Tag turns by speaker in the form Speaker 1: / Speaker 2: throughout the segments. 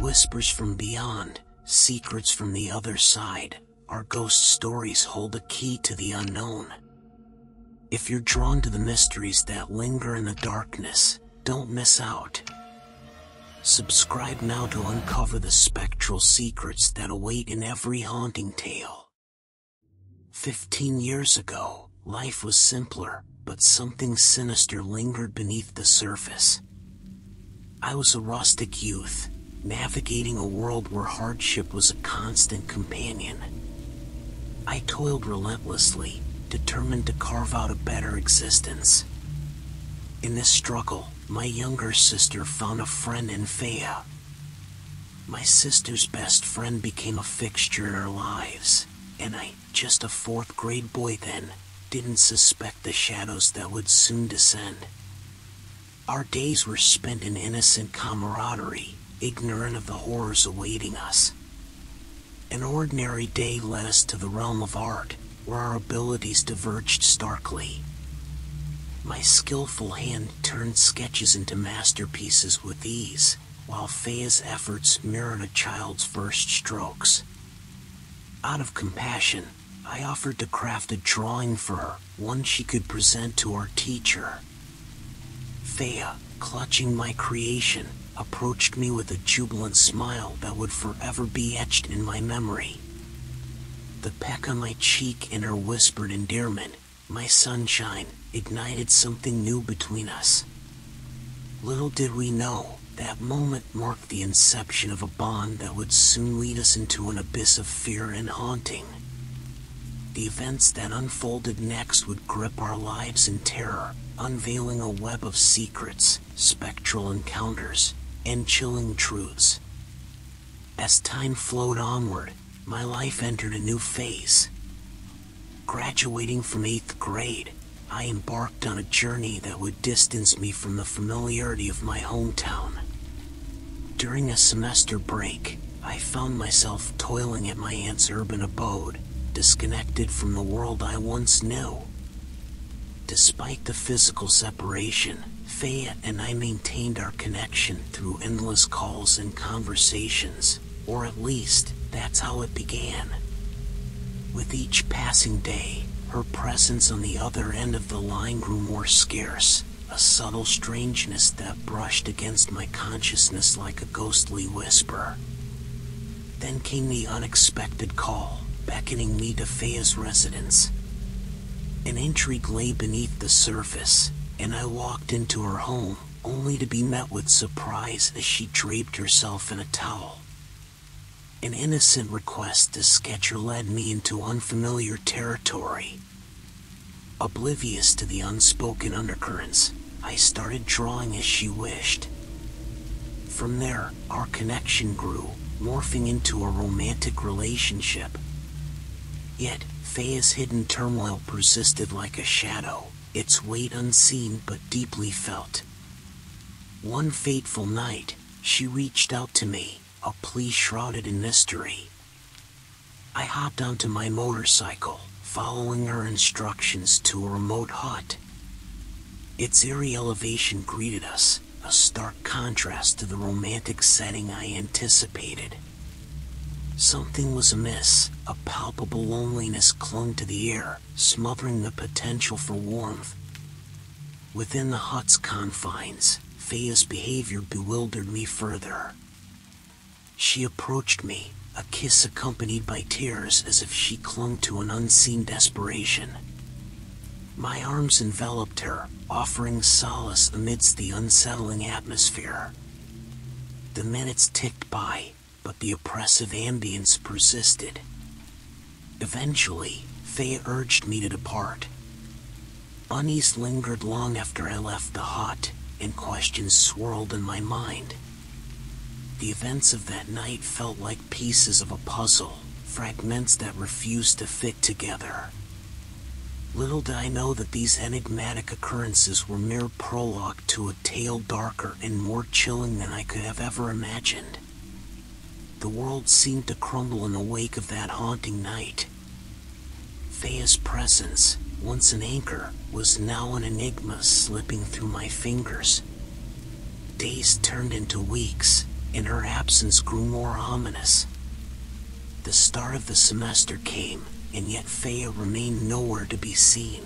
Speaker 1: Whispers from beyond, secrets from the other side. Our ghost stories hold a key to the unknown. If you're drawn to the mysteries that linger in the darkness, don't miss out. Subscribe now to uncover the spectral secrets that await in every haunting tale. 15 years ago, life was simpler, but something sinister lingered beneath the surface. I was a rustic youth, navigating a world where hardship was a constant companion. I toiled relentlessly, determined to carve out a better existence. In this struggle, my younger sister found a friend in Faya. My sister's best friend became a fixture in our lives, and I, just a 4th grade boy then, didn't suspect the shadows that would soon descend. Our days were spent in innocent camaraderie, ignorant of the horrors awaiting us. An ordinary day led us to the realm of art, where our abilities diverged starkly. My skillful hand turned sketches into masterpieces with ease, while Faya's efforts mirrored a child's first strokes. Out of compassion, I offered to craft a drawing for her, one she could present to our teacher. Faya, clutching my creation, approached me with a jubilant smile that would forever be etched in my memory. The peck on my cheek and her whispered endearment, "My sunshine," ignited something new between us. Little did we know, that moment marked the inception of a bond that would soon lead us into an abyss of fear and haunting. The events that unfolded next would grip our lives in terror, unveiling a web of secrets, spectral encounters, and chilling truths. As time flowed onward, my life entered a new phase. Graduating from 8th grade, I embarked on a journey that would distance me from the familiarity of my hometown. During a semester break, I found myself toiling at my aunt's urban abode, disconnected from the world I once knew. Despite the physical separation, Faya and I maintained our connection through endless calls and conversations, or at least, that's how it began. With each passing day, her presence on the other end of the line grew more scarce, a subtle strangeness that brushed against my consciousness like a ghostly whisper. Then came the unexpected call, beckoning me to Faya's residence. An intrigue lay beneath the surface, and I walked into her home, only to be met with surprise as she draped herself in a towel. An innocent request to sketch her led me into unfamiliar territory. Oblivious to the unspoken undercurrents, I started drawing as she wished. From there, our connection grew, morphing into a romantic relationship. Yet, Faya's hidden turmoil persisted like a shadow, its weight unseen but deeply felt. One fateful night, she reached out to me, a plea shrouded in mystery. I hopped onto my motorcycle, following her instructions to a remote hut. Its eerie elevation greeted us, a stark contrast to the romantic setting I anticipated. Something was amiss, a palpable loneliness clung to the air, smothering the potential for warmth. Within the hut's confines, Faya's behavior bewildered me further. She approached me, a kiss accompanied by tears as if she clung to an unseen desperation. My arms enveloped her, offering solace amidst the unsettling atmosphere. The minutes ticked by, but the oppressive ambience persisted. Eventually, Faya urged me to depart. Unease lingered long after I left the hut, and questions swirled in my mind. The events of that night felt like pieces of a puzzle, fragments that refused to fit together. Little did I know that these enigmatic occurrences were mere prologue to a tale darker and more chilling than I could have ever imagined. The world seemed to crumble in the wake of that haunting night. Faya's presence, once an anchor, was now an enigma slipping through my fingers. Days turned into weeks, and her absence grew more ominous. The start of the semester came, and yet Fea remained nowhere to be seen.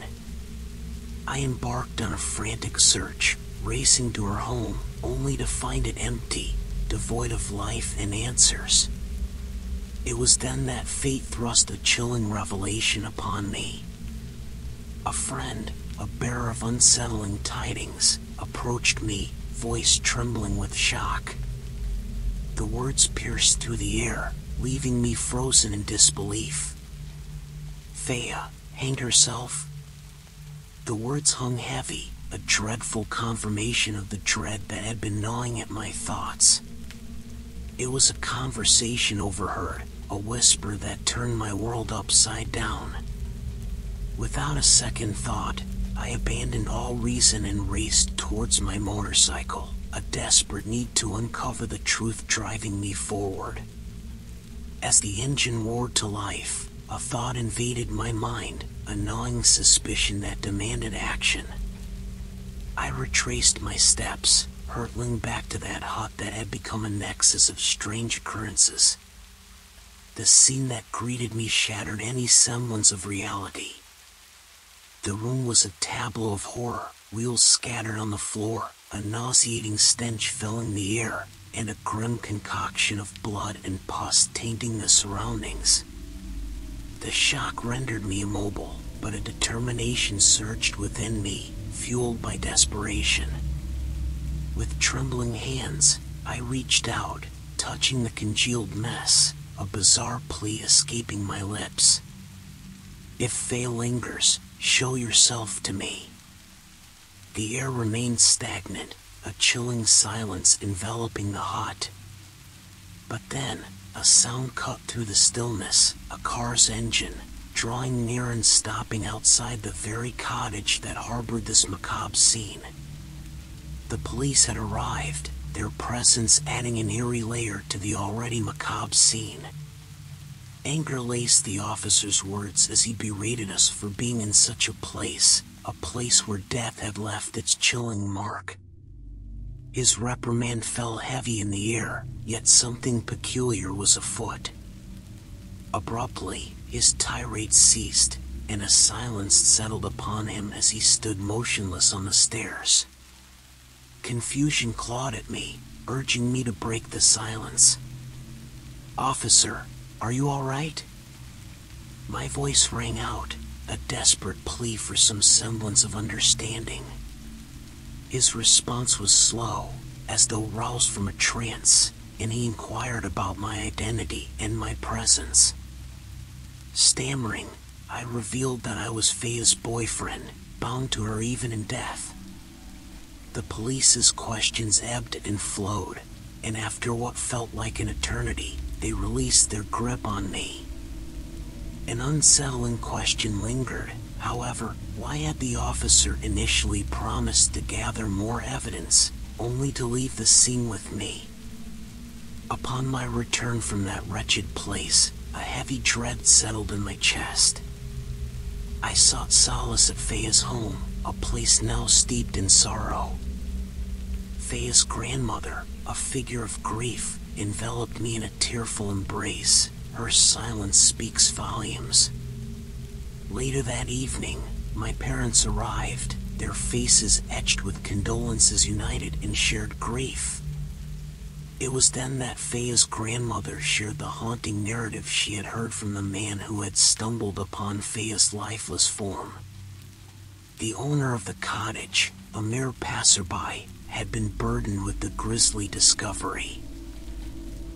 Speaker 1: I embarked on a frantic search, racing to her home, only to find it empty, devoid of life and answers. It was then that fate thrust a chilling revelation upon me. A friend, a bearer of unsettling tidings, approached me, voice trembling with shock. The words pierced through the air, leaving me frozen in disbelief. Fea hanged herself? The words hung heavy, a dreadful confirmation of the dread that had been gnawing at my thoughts. It was a conversation overheard, a whisper that turned my world upside down. Without a second thought, I abandoned all reason and raced towards my motorcycle, a desperate need to uncover the truth driving me forward. As the engine roared to life, a thought invaded my mind, a gnawing suspicion that demanded action. I retraced my steps, hurtling back to that hut that had become a nexus of strange occurrences. The scene that greeted me shattered any semblance of reality. The room was a tableau of horror, wheels scattered on the floor, a nauseating stench filling the air, and a grim concoction of blood and pus tainting the surroundings. The shock rendered me immobile, but a determination surged within me, fueled by desperation. With trembling hands, I reached out, touching the congealed mess, a bizarre plea escaping my lips. If Fea lingers, show yourself to me. The air remained stagnant, a chilling silence enveloping the hut. But then, a sound cut through the stillness, a car's engine, drawing near and stopping outside the very cottage that harbored this macabre scene. The police had arrived, their presence adding an eerie layer to the already macabre scene. Anger laced the officer's words as he berated us for being in such a place where death had left its chilling mark. His reprimand fell heavy in the air, yet something peculiar was afoot. Abruptly, his tirade ceased, and a silence settled upon him as he stood motionless on the stairs. Confusion clawed at me, urging me to break the silence. "Officer, are you all right?" My voice rang out, a desperate plea for some semblance of understanding. His response was slow, as though roused from a trance, and he inquired about my identity and my presence. Stammering, I revealed that I was Fea's boyfriend, bound to her even in death. The police's questions ebbed and flowed, and after what felt like an eternity, they released their grip on me. An unsettling question lingered. However, why had the officer initially promised to gather more evidence, only to leave the scene with me? Upon my return from that wretched place, a heavy dread settled in my chest. I sought solace at Fea's home, a place now steeped in sorrow. Fea's grandmother, a figure of grief, enveloped me in a tearful embrace. Her silence speaks volumes. Later that evening, my parents arrived, their faces etched with condolences united in shared grief. It was then that Fea's grandmother shared the haunting narrative she had heard from the man who had stumbled upon Fea's lifeless form. The owner of the cottage, a mere passerby, had been burdened with the grisly discovery.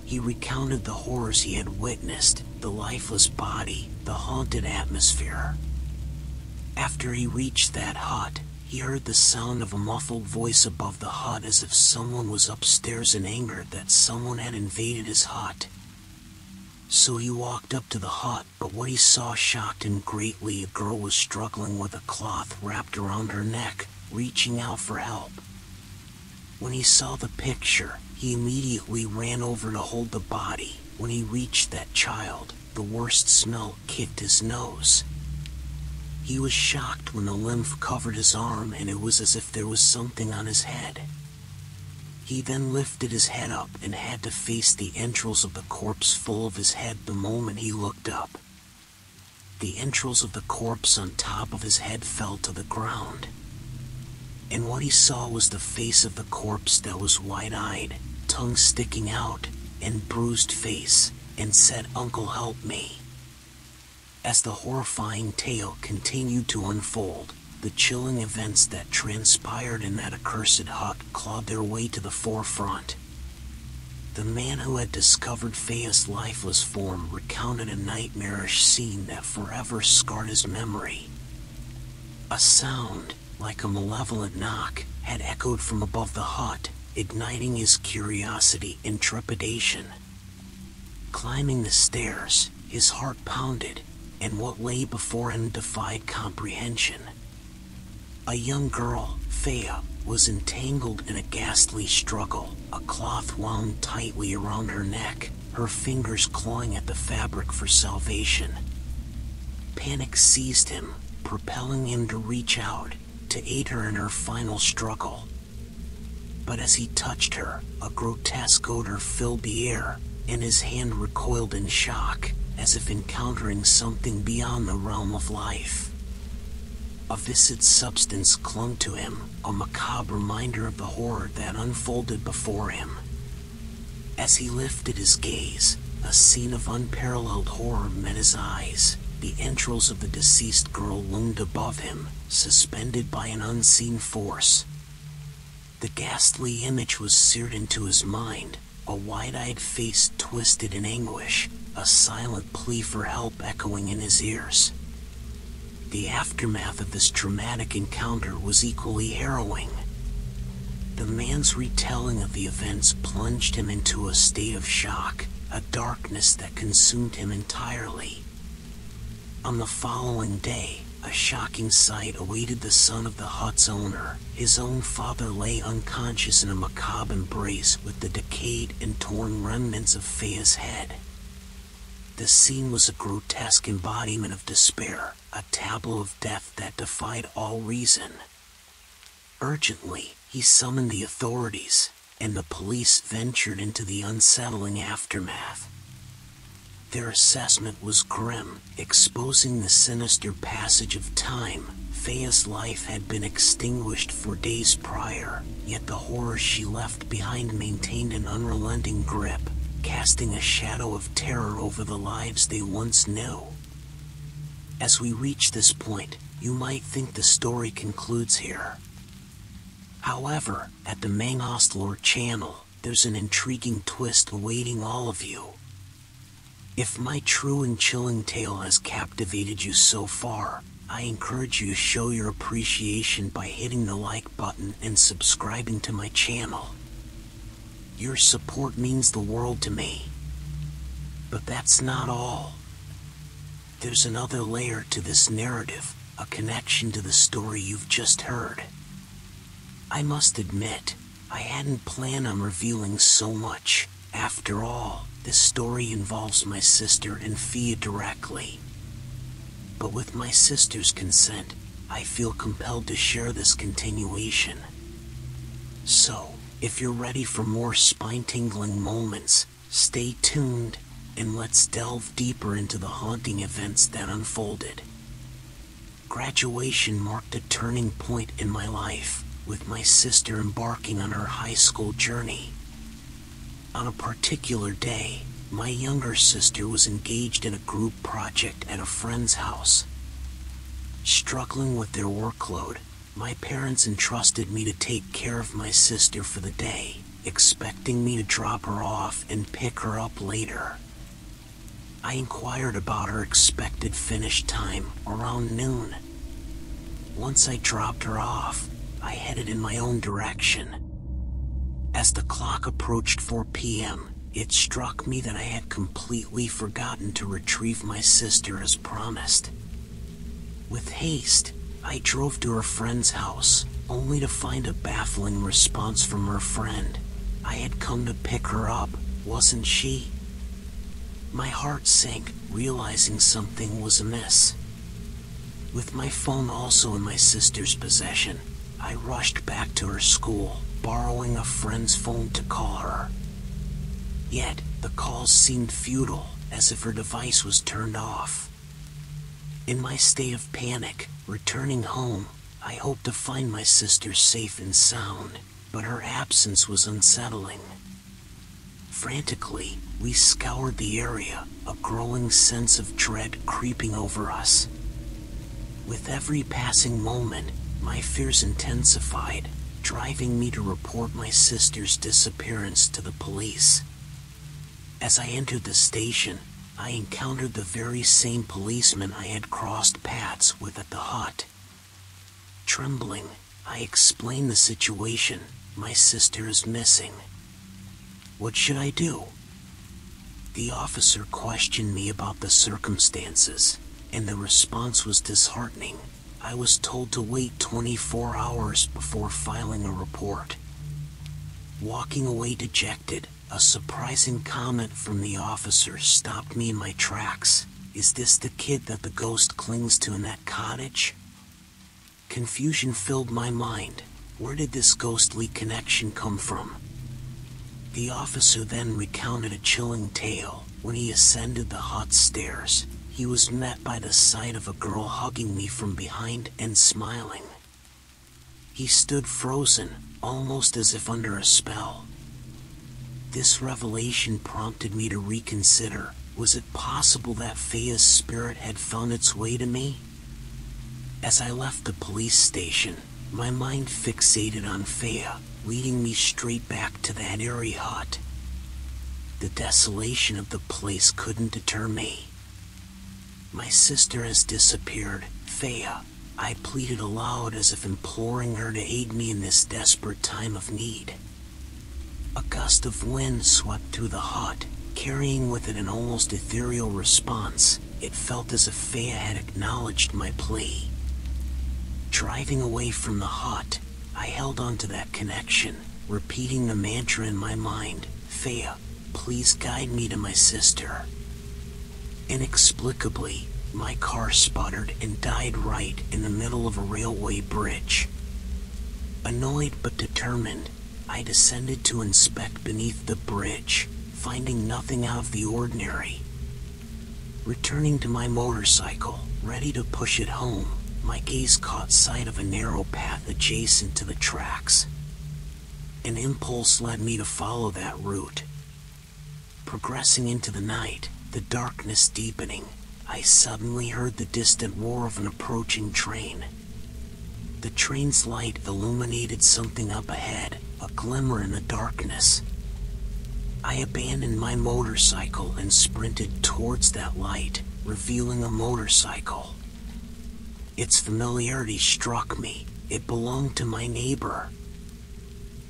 Speaker 1: He recounted the horrors he had witnessed, the lifeless body, the haunted atmosphere. After he reached that hut, he heard the sound of a muffled voice above the hut as if someone was upstairs in anger that someone had invaded his hut. So he walked up to the hut, but what he saw shocked him greatly. A girl was struggling with a cloth wrapped around her neck, reaching out for help. When he saw the picture, he immediately ran over to hold the body. When he reached that child, the worst smell kicked his nose. He was shocked when the lymph covered his arm, and it was as if there was something on his head. He then lifted his head up and had to face the entrails of the corpse full of his head the moment he looked up. The entrails of the corpse on top of his head fell to the ground. And what he saw was the face of the corpse that was wide-eyed, tongue sticking out, and bruised face, and said, "Uncle, help me." As the horrifying tale continued to unfold, the chilling events that transpired in that accursed hut clawed their way to the forefront. The man who had discovered Fea's lifeless form recounted a nightmarish scene that forever scarred his memory. A sound, like a malevolent knock, had echoed from above the hut, igniting his curiosity and trepidation. Climbing the stairs, his heart pounded, and what lay before him defied comprehension. A young girl, Fea, was entangled in a ghastly struggle, a cloth wound tightly around her neck, her fingers clawing at the fabric for salvation. Panic seized him, propelling him to reach out, to aid her in her final struggle. But as he touched her, a grotesque odor filled the air, and his hand recoiled in shock, as if encountering something beyond the realm of life. A viscid substance clung to him, a macabre reminder of the horror that unfolded before him. As he lifted his gaze, a scene of unparalleled horror met his eyes. The entrails of the deceased girl loomed above him, suspended by an unseen force. The ghastly image was seared into his mind, a wide-eyed face twisted in anguish, a silent plea for help echoing in his ears. The aftermath of this traumatic encounter was equally harrowing. The man's retelling of the events plunged him into a state of shock, a darkness that consumed him entirely. On the following day, a shocking sight awaited the son of the hut's owner. His own father lay unconscious in a macabre embrace with the decayed and torn remnants of Fea's head. The scene was a grotesque embodiment of despair, a tableau of death that defied all reason. Urgently, he summoned the authorities, and the police ventured into the unsettling aftermath. Their assessment was grim, exposing the sinister passage of time. Fea's life had been extinguished for days prior, yet the horror she left behind maintained an unrelenting grip, casting a shadow of terror over the lives they once knew. As we reach this point, you might think the story concludes here. However, at the MANGHOSTLORE channel, there's an intriguing twist awaiting all of you. If my true and chilling tale has captivated you so far, I encourage you to show your appreciation by hitting the like button and subscribing to my channel. Your support means the world to me. But that's not all. There's another layer to this narrative, a connection to the story you've just heard. I must admit, I hadn't planned on revealing so much. After all, this story involves my sister and Fea directly. But with my sister's consent, I feel compelled to share this continuation. So, if you're ready for more spine-tingling moments, stay tuned, and let's delve deeper into the haunting events that unfolded. Graduation marked a turning point in my life, with my sister embarking on her high school journey. On a particular day, my younger sister was engaged in a group project at a friend's house. Struggling with their workload, my parents entrusted me to take care of my sister for the day, expecting me to drop her off and pick her up later. I inquired about her expected finish time around noon. Once I dropped her off, I headed in my own direction. As the clock approached 4 p.m., it struck me that I had completely forgotten to retrieve my sister as promised. With haste, I drove to her friend's house, only to find a baffling response from her friend. I had come to pick her up, wasn't she? My heart sank, realizing something was amiss. With my phone also in my sister's possession, I rushed back to her school, borrowing a friend's phone to call her. Yet, the calls seemed futile, as if her device was turned off. In my state of panic, returning home, I hoped to find my sister safe and sound, but her absence was unsettling. Frantically, we scoured the area, a growing sense of dread creeping over us. With every passing moment, my fears intensified, driving me to report my sister's disappearance to the police. As I entered the station, I encountered the very same policeman I had crossed paths with at the hut. Trembling, I explained the situation. My sister is missing. What should I do? The officer questioned me about the circumstances, and the response was disheartening. I was told to wait 24 hours before filing a report. Walking away dejected, a surprising comment from the officer stopped me in my tracks. Is this the kid that the ghost clings to in that cottage? Confusion filled my mind. Where did this ghostly connection come from? The officer then recounted a chilling tale. When he ascended the hut stairs, he was met by the sight of a girl hugging me from behind and smiling. He stood frozen, almost as if under a spell. This revelation prompted me to reconsider. Was it possible that Fea's spirit had found its way to me? As I left the police station, my mind fixated on Fea, leading me straight back to that eerie hut. The desolation of the place couldn't deter me. My sister has disappeared, Fea. I pleaded aloud as if imploring her to aid me in this desperate time of need. A gust of wind swept through the hut, carrying with it an almost ethereal response. It felt as if Fea had acknowledged my plea. Driving away from the hut, I held on to that connection, repeating the mantra in my mind, Fea, please guide me to my sister. Inexplicably, my car sputtered and died right in the middle of a railway bridge. Annoyed but determined, I descended to inspect beneath the bridge, finding nothing out of the ordinary. Returning to my motorcycle, ready to push it home, my gaze caught sight of a narrow path adjacent to the tracks. An impulse led me to follow that route. Progressing into the night, the darkness deepening, I suddenly heard the distant roar of an approaching train. The train's light illuminated something up ahead, a glimmer in the darkness. I abandoned my motorcycle and sprinted towards that light, revealing a motorcycle. Its familiarity struck me. It belonged to my neighbor.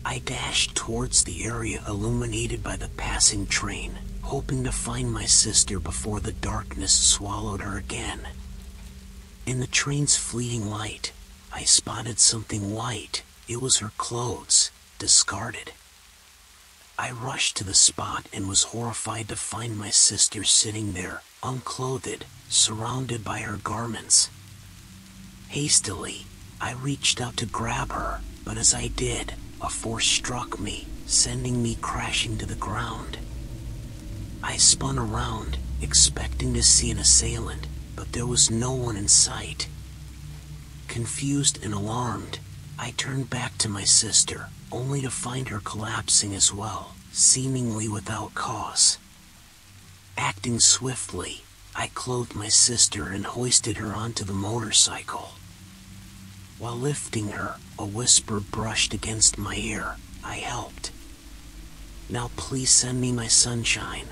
Speaker 1: I dashed towards the area illuminated by the passing train, hoping to find my sister before the darkness swallowed her again. In the train's fleeting light, I spotted something white. It was her clothes, discarded. I rushed to the spot and was horrified to find my sister sitting there, unclothed, surrounded by her garments. Hastily, I reached out to grab her, but as I did, a force struck me, sending me crashing to the ground. I spun around, expecting to see an assailant, but there was no one in sight. Confused and alarmed, I turned back to my sister, only to find her collapsing as well, seemingly without cause. Acting swiftly, I clothed my sister and hoisted her onto the motorcycle. While lifting her, a whisper brushed against my ear. I helped. Now please send me my sunshine.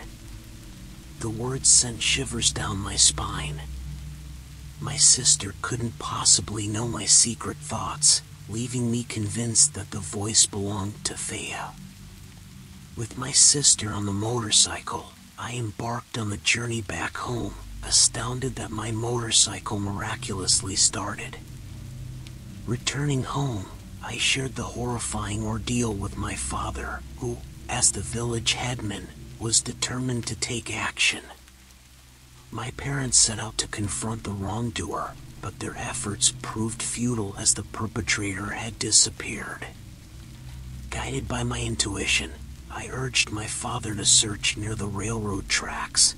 Speaker 1: The words sent shivers down my spine. My sister couldn't possibly know my secret thoughts, leaving me convinced that the voice belonged to Fea. With my sister on the motorcycle, I embarked on the journey back home, astounded that my motorcycle miraculously started. Returning home, I shared the horrifying ordeal with my father, who, as the village headman, was determined to take action. My parents set out to confront the wrongdoer, but their efforts proved futile as the perpetrator had disappeared. Guided by my intuition, I urged my father to search near the railroad tracks.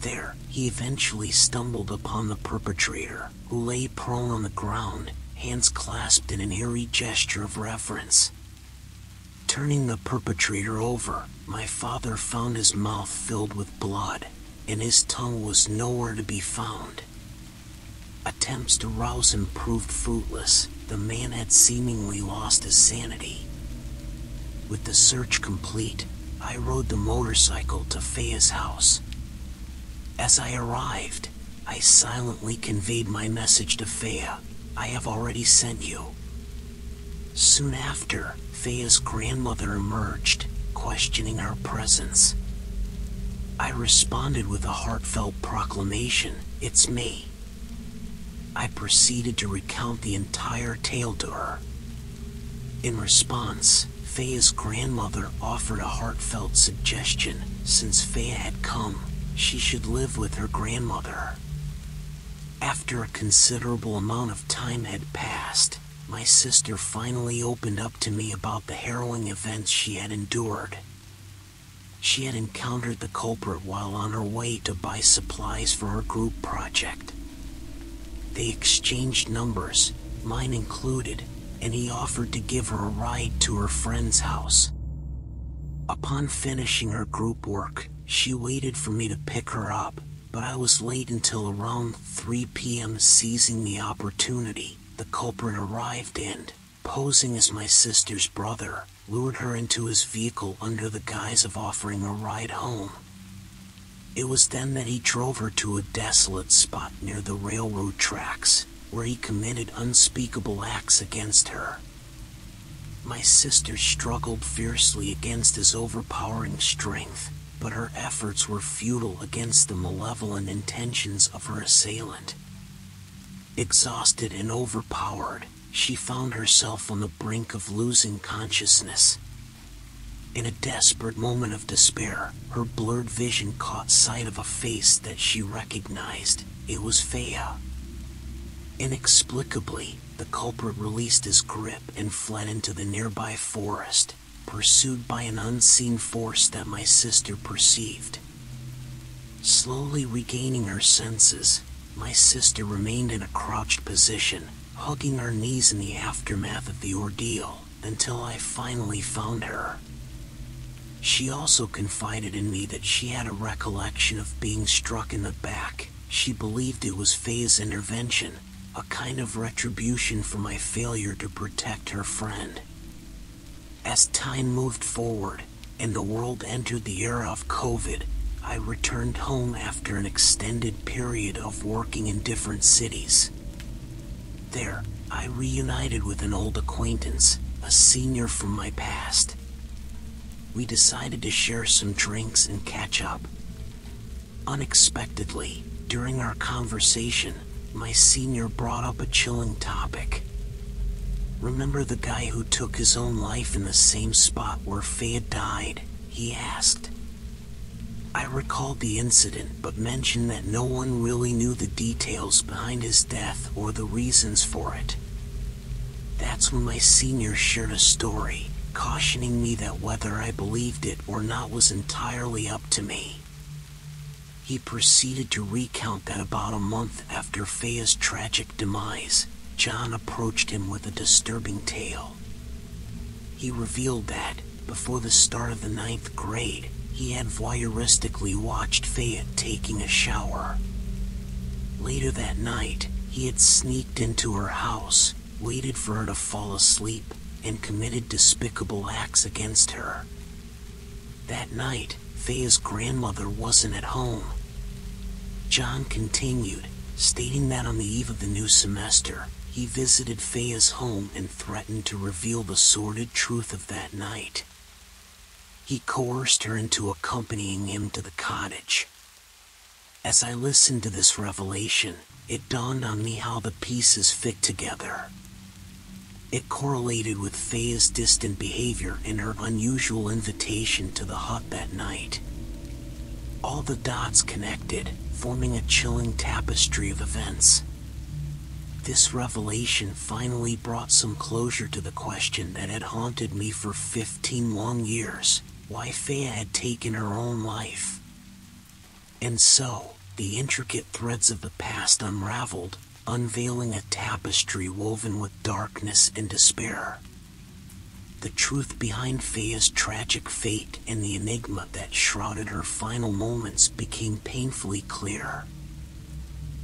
Speaker 1: There, he eventually stumbled upon the perpetrator, who lay prone on the ground, hands clasped in an eerie gesture of reverence. Turning the perpetrator over, my father found his mouth filled with blood, and his tongue was nowhere to be found. Attempts to rouse him proved fruitless. The man had seemingly lost his sanity. With the search complete, I rode the motorcycle to Faye's house. As I arrived, I silently conveyed my message to Faye. I have already sent you. Soon after, Faye's grandmother emerged, questioning our presence. I responded with a heartfelt proclamation, "It's me." I proceeded to recount the entire tale to her. In response, Faye's grandmother offered a heartfelt suggestion. Since Faye had come, she should live with her grandmother. After a considerable amount of time had passed, my sister finally opened up to me about the harrowing events she had endured. She had encountered the culprit while on her way to buy supplies for her group project. They exchanged numbers, mine included, and he offered to give her a ride to her friend's house. Upon finishing her group work, she waited for me to pick her up, but I was late until around 3 p.m. Seizing the opportunity, the culprit arrived and, posing as my sister's brother, lured her into his vehicle under the guise of offering a ride home. It was then that he drove her to a desolate spot near the railroad tracks, where he committed unspeakable acts against her. My sister struggled fiercely against his overpowering strength, but her efforts were futile against the malevolent intentions of her assailant. Exhausted and overpowered, she found herself on the brink of losing consciousness. In a desperate moment of despair, her blurred vision caught sight of a face that she recognized. It was Faye. Inexplicably, the culprit released his grip and fled into the nearby forest, pursued by an unseen force that my sister perceived. Slowly regaining her senses, my sister remained in a crouched position, hugging her knees in the aftermath of the ordeal, until I finally found her. She also confided in me that she had a recollection of being struck in the back. She believed it was Faye's intervention, a kind of retribution for my failure to protect her friend. As time moved forward, and the world entered the era of COVID, I returned home after an extended period of working in different cities. There, I reunited with an old acquaintance, a senior from my past. We decided to share some drinks and catch up. Unexpectedly, during our conversation, my senior brought up a chilling topic. "Remember the guy who took his own life in the same spot where Faye died?" he asked. I recalled the incident but mentioned that no one really knew the details behind his death or the reasons for it. That's when my senior shared a story, cautioning me that whether I believed it or not was entirely up to me. He proceeded to recount that about a month after Faye's tragic demise, John approached him with a disturbing tale. He revealed that, before the start of the 9th grade, he had voyeuristically watched Faye taking a shower. Later that night, he had sneaked into her house, waited for her to fall asleep, and committed despicable acts against her. That night, Faye's grandmother wasn't at home. John continued, stating that on the eve of the new semester, he visited Faye's home and threatened to reveal the sordid truth of that night. He coerced her into accompanying him to the cottage. As I listened to this revelation, it dawned on me how the pieces fit together. It correlated with Faye's distant behavior and her unusual invitation to the hut that night. All the dots connected, forming a chilling tapestry of events. This revelation finally brought some closure to the question that had haunted me for 15 long years: why Fea had taken her own life. And so, the intricate threads of the past unraveled, unveiling a tapestry woven with darkness and despair. The truth behind Fea's tragic fate and the enigma that shrouded her final moments became painfully clear.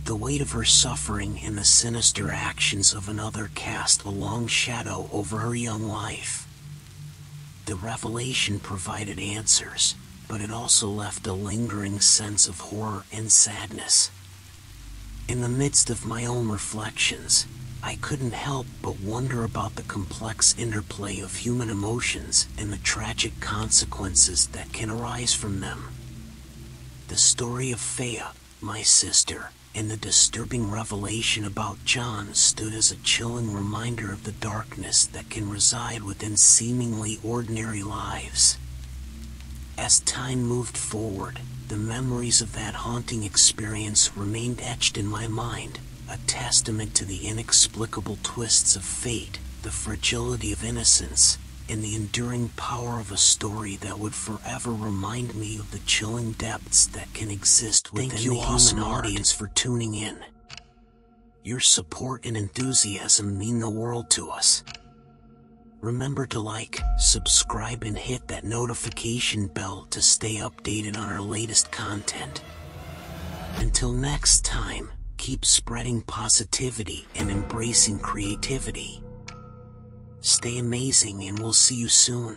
Speaker 1: The weight of her suffering and the sinister actions of another cast a long shadow over her young life. The revelation provided answers, but it also left a lingering sense of horror and sadness. In the midst of my own reflections, I couldn't help but wonder about the complex interplay of human emotions and the tragic consequences that can arise from them. The story of Fea, my sister, and the disturbing revelation about John stood as a chilling reminder of the darkness that can reside within seemingly ordinary lives. As time moved forward, the memories of that haunting experience remained etched in my mind, a testament to the inexplicable twists of fate, the fragility of innocence, and the enduring power of a story that would forever remind me of the chilling depths that can exist within the human audience for tuning in. Your support and enthusiasm mean the world to us. Remember to like, subscribe, and hit that notification bell to stay updated on our latest content. Until next time, keep spreading positivity and embracing creativity. Stay amazing, and we'll see you soon.